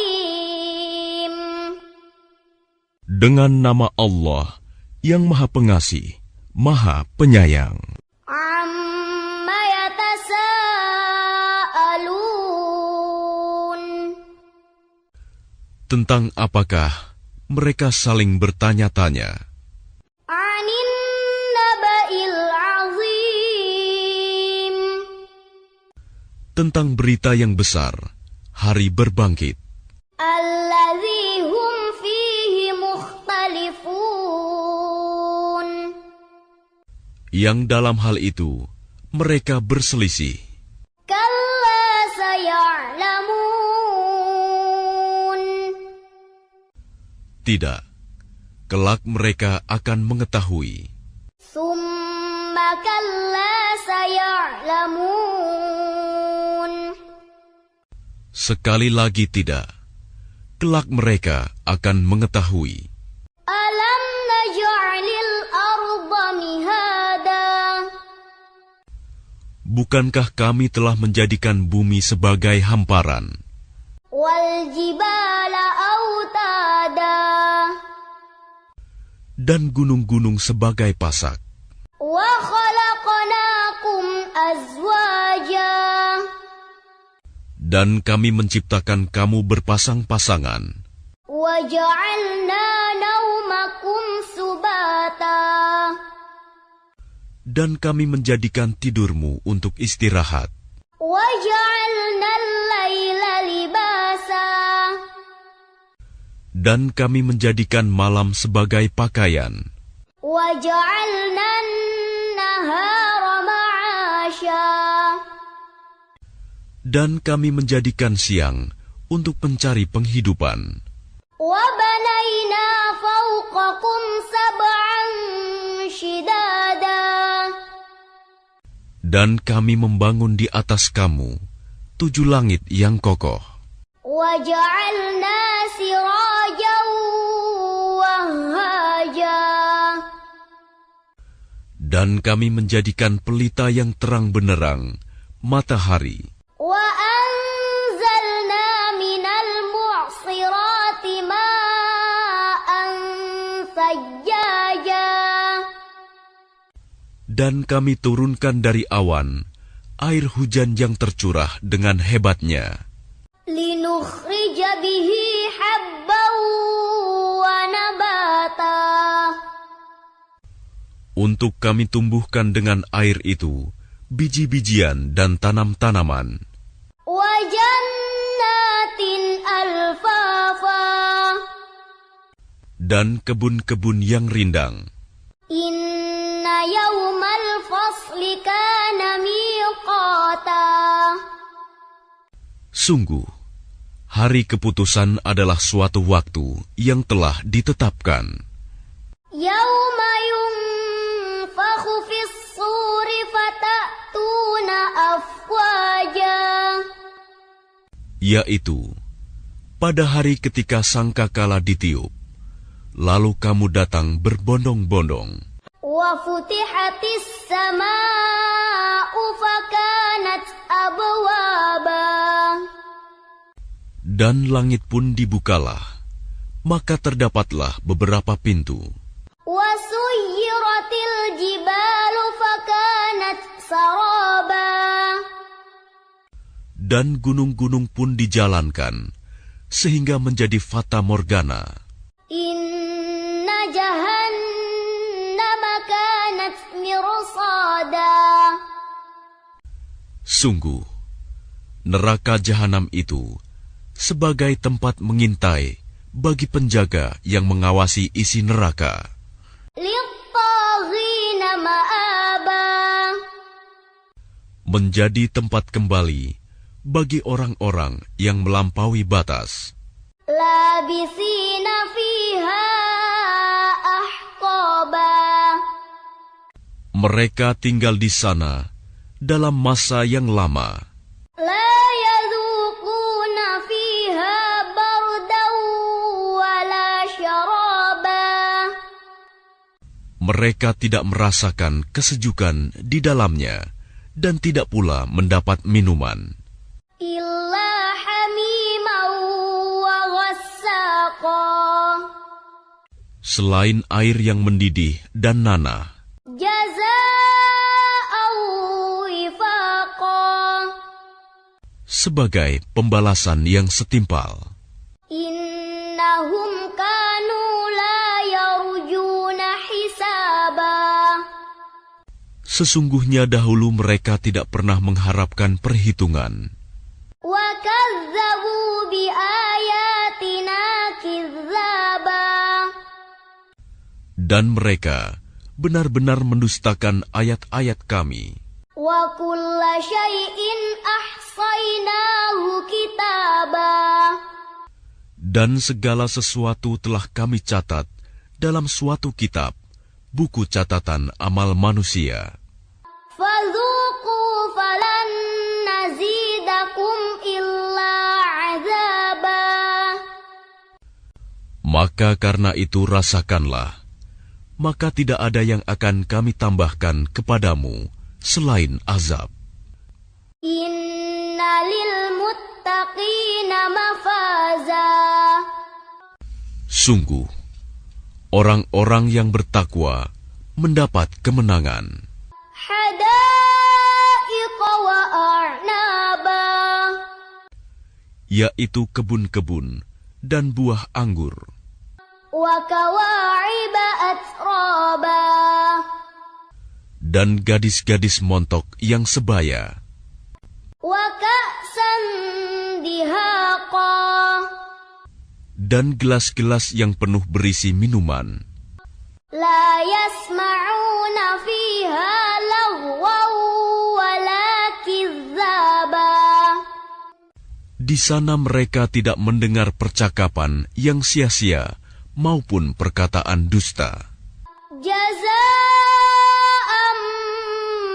Bismillahirrahmanirrahim. Dengan nama Allah yang Maha Pengasih, Maha Penyayang. Amma yatasaalun. Tentang apakah mereka saling bertanya-tanya? Anin naba'il azim. Tentang berita yang besar, hari berbangkit. Alladzi hum fihi mukhtalifun. Yang dalam hal itu mereka berselisih. Kalla saya'lamun. Tidak, kelak mereka akan mengetahui. Summa kalla saya'lamun. Sekali lagi tidak, kelak mereka akan mengetahui. Alam naj'alil arda mihada. Bukankah kami telah menjadikan bumi sebagai hamparan, Wal jibala autada. dan gunung-gunung sebagai pasak, Wa khalaqnakum azwaja. dan kami menciptakan kamu berpasang-pasangan, Wa ja'alna naumakum subata. dan kami menjadikan tidurmu untuk istirahat, Wa ja'alna al-laila libasa. dan kami menjadikan malam sebagai pakaian, Wa ja'alna an-nahara ma'asha. dan kami menjadikan siang untuk mencari penghidupan, Wa banayna fawqakum sab'an shidada. dan kami membangun di atas kamu 7 langit yang kokoh, Wa ja'alna sirajan wahhaja. dan kami menjadikan pelita yang terang benderang, matahari, Wa anzalna minal mu'sirati ma'an sajjaja. dan kami turunkan dari awan air hujan yang tercurah dengan hebatnya, Linukhrija bihi habban wa nabata. untuk kami tumbuhkan dengan air itu biji-bijian dan tanam-tanaman, Wa jannatin alfafa. dan kebun-kebun yang rindang. Inna yawmal fasli kana miqata. Sungguh, hari keputusan adalah suatu waktu yang telah ditetapkan. Yawma yunfakhu fis-suri fatatuna afwaja. Yaitu, pada hari ketika sangkakala ditiup, lalu kamu datang berbondong-bondong, Wa futihatis samaa'u fakanat abwaba. dan langit pun dibukalah, maka terdapatlah beberapa pintu, Wa suyyiratil jibalu fakanat saraba. dan gunung-gunung pun dijalankan, sehingga menjadi fata morgana. Inna jahannama kanat mirsada. Sungguh, neraka jahanam itu sebagai tempat mengintai bagi penjaga yang mengawasi isi neraka, Lit-taghina ma'aba. menjadi tempat kembali bagi orang-orang yang melampaui batas. Labisina fiha ahqaba. Mereka tinggal di sana dalam masa yang lama. La yadhuquna fiha bardan wala syaraba. Mereka tidak merasakan kesejukan di dalamnya dan tidak pula mendapat minuman. إلا حميما وغساقا Selain air yang mendidih dan nanah, جزاء وفاقا sebagai pembalasan yang setimpal. إنهم كانوا لا يرجون حسابا Sesungguhnya dahulu mereka tidak pernah mengharapkan perhitungan. وكذبوا بآياتنا كذابا Dan mereka benar-benar mendustakan ayat-ayat kami. وكل شيء أحصيناه كتابا Dan segala sesuatu telah kami catat dalam suatu kitab, buku catatan amal manusia. فذوقوا فلن نزيدكم إلا عذابا Maka karena itu rasakanlah, maka tidak ada yang akan kami tambahkan kepadamu selain azab. إن للمتقين مفازا Sungguh, orang-orang yang bertakwa mendapat kemenangan, حدائق وأعنابا yaitu kebun-kebun dan buah anggur, وكواعب أترابا dan gadis-gadis montok yang sebaya, وكأسا دهاقا dan gelas-gelas yang penuh berisi minuman. لا يسمعون فيها لغوا ولا كذابا Di sana mereka tidak mendengar percakapan yang sia-sia maupun perkataan dusta. جزاء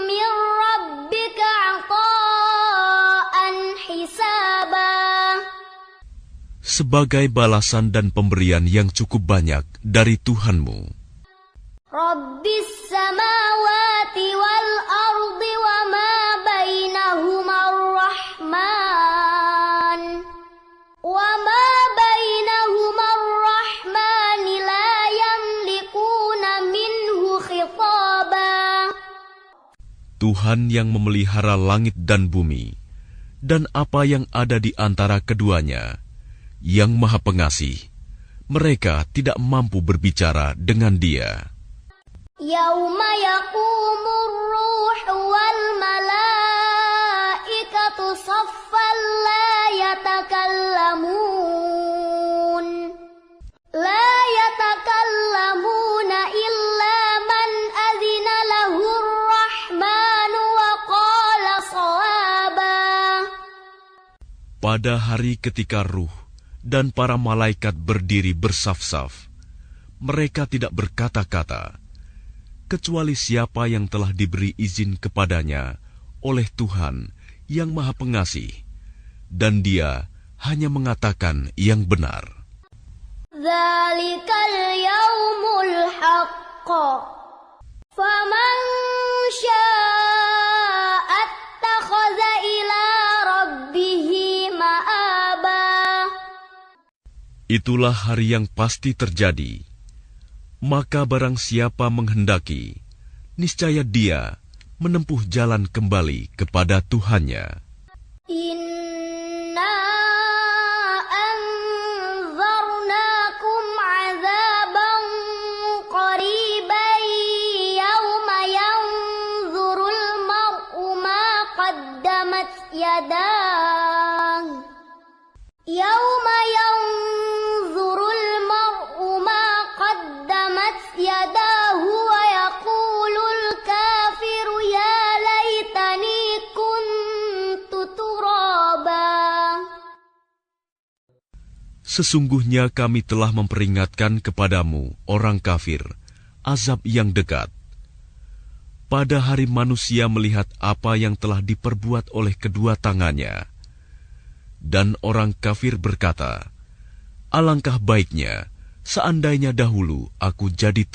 من ربك عطاء حسابا Sebagai balasan dan pemberian yang cukup banyak dari Tuhanmu, رب السماوات والأرض وما بينهما الرحمن لا يملكون منه خطابا Tuhan yang memelihara langit dan bumi, dan apa yang ada di antara keduanya, yang Maha Pengasih, mereka tidak mampu berbicara dengan Dia. يوم يقوم الروح والملائكة صفا لا يتكلمون إلا من أذن له الرحمن وقال صوابا Pada hari ketika ruh dan para malaikat berdiri bersaf-saf, mereka tidak berkata-kata, kecuali siapa yang telah diberi izin kepadanya oleh Tuhan yang Maha Pengasih, dan Dia hanya mengatakan yang benar. ذلك اليوم الحق فمن شاء اتخذ إلى ربه مآبا Itulah hari yang pasti terjadi. Maka barang siapa menghendaki, niscaya dia menempuh jalan kembali kepada Tuhannya. إنا أنذرناكم عذابا قريبا يوم ينظر المرء ما قدمت يداه يوم ينظر المرء ما قدمت يداه ويقول الكافر يا ليتني كنت ترابا Sesungguhnya kami telah memperingatkan kepadamu, orang kafir, azab yang dekat. Pada hari manusia melihat apa yang telah diperbuat oleh kedua tangannya. Dan orang kafir berkata, alangkah baiknya seandainya dahulu aku jadi